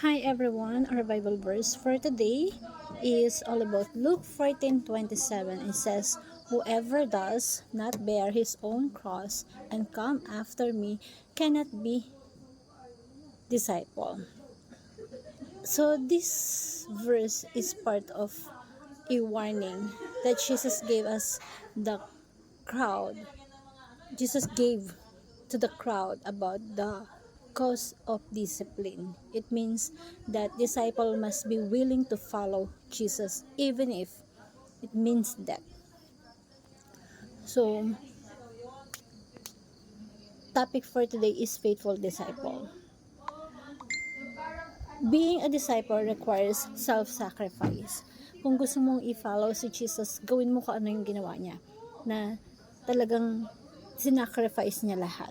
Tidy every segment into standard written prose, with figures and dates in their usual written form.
Hi everyone, our Bible verse for today is all about Luke 14:27. It says, "Whoever does not bear his own cross and come after me cannot be disciple." So this verse is part of a warning that Jesus gave us the crowd. Jesus gave to the crowd about the cause of discipline. It means that disciple must be willing to follow Jesus even if it means death. So, topic for today is faithful disciple. Being a disciple requires self-sacrifice. Kung gusto mong i-follow si Jesus, gawin mo kung ano yung ginawa niya. Na talagang sinacrifice niya lahat.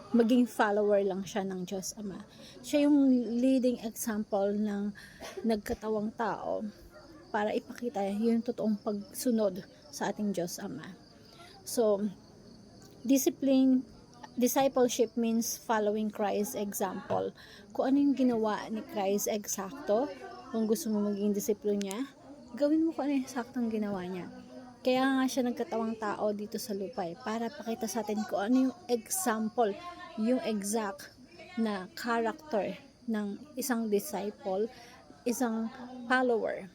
Maging follower lang siya ng Diyos Ama. Siya yung leading example ng nagkatawang tao para ipakita yung totoong pagsunod sa ating Diyos Ama. So, discipleship means following Christ's example. Kung ano yung ginawa ni Christ eksakto, kung gusto mo maging disiplo niya, gawin mo kung ano yung eksaktong ginawa niya. Kaya nga siya nagkatawang tao dito sa lupa para pakita sa atin kung ano yung example, yung exact na character ng isang disciple, isang follower.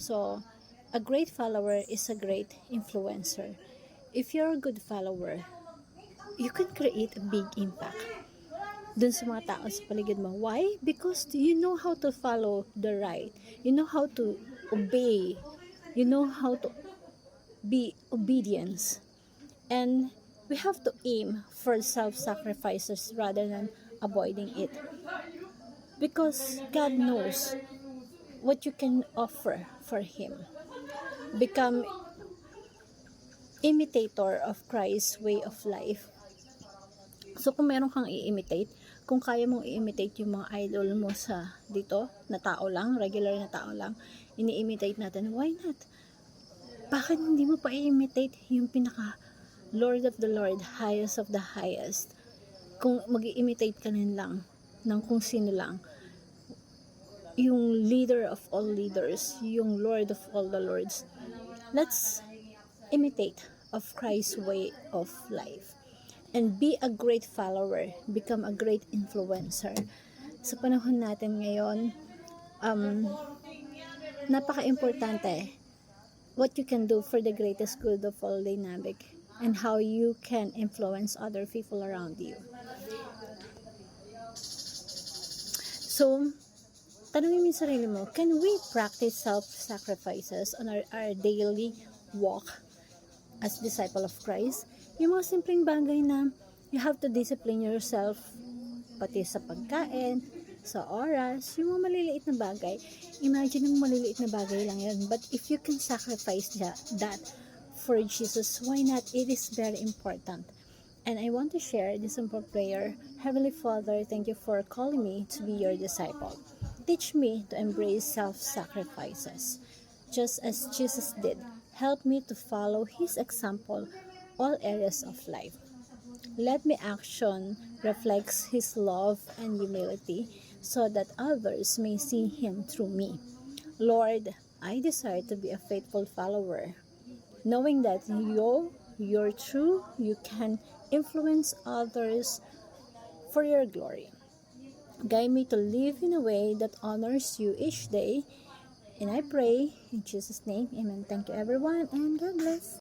So, a great follower is a great influencer. If you're a good follower, you can create a big impact dun sa mga tao sa paligid mo. Why? Because you know how to follow the right. You know how to obey. You know how to be obedience. And we have to aim for self-sacrifices rather than avoiding it. Because God knows what you can offer for Him. Become imitator of Christ's way of life. So, kung meron kang i-imitate, kung kaya mong i-imitate yung mga idol mo sa dito, na tao lang, regular na tao lang, ini-imitate natin, why not? Bakit hindi mo pa i-imitate yung pinaka Lord of the Lord, highest of the highest? Kung mag-i-imitate ka rin lang ng kung sino lang, yung leader of all leaders, yung Lord of all the Lords, let's imitate of Christ's way of life. And be a great follower, become a great influencer. Sa panahon natin ngayon, napaka-importante what you can do for the greatest good of all dynamic and how you can influence other people around you. So, tanungin mo yung sarili mo, can we practice self-sacrifices on our daily walk as disciple of Christ? Yung mga simpleng bagay na you have to discipline yourself, pati sa pagkain, sa oras, yung mga maliliit na bagay. Imagine yung maliliit na bagay lang yan. But if you can sacrifice that for Jesus, why not? It is very important. And I want to share this simple prayer. Heavenly Father, thank you for calling me to be your disciple. Teach me to embrace self-sacrifices, just as Jesus did. Help me to follow His example all areas of life. Let my action reflects His love and humility so that others may see Him through me. Lord, I desire to be a faithful follower, knowing that you're true, you can influence others for your glory. Guide me to live in a way that honors you each day. And I pray in Jesus' name, amen. Thank you everyone and God bless.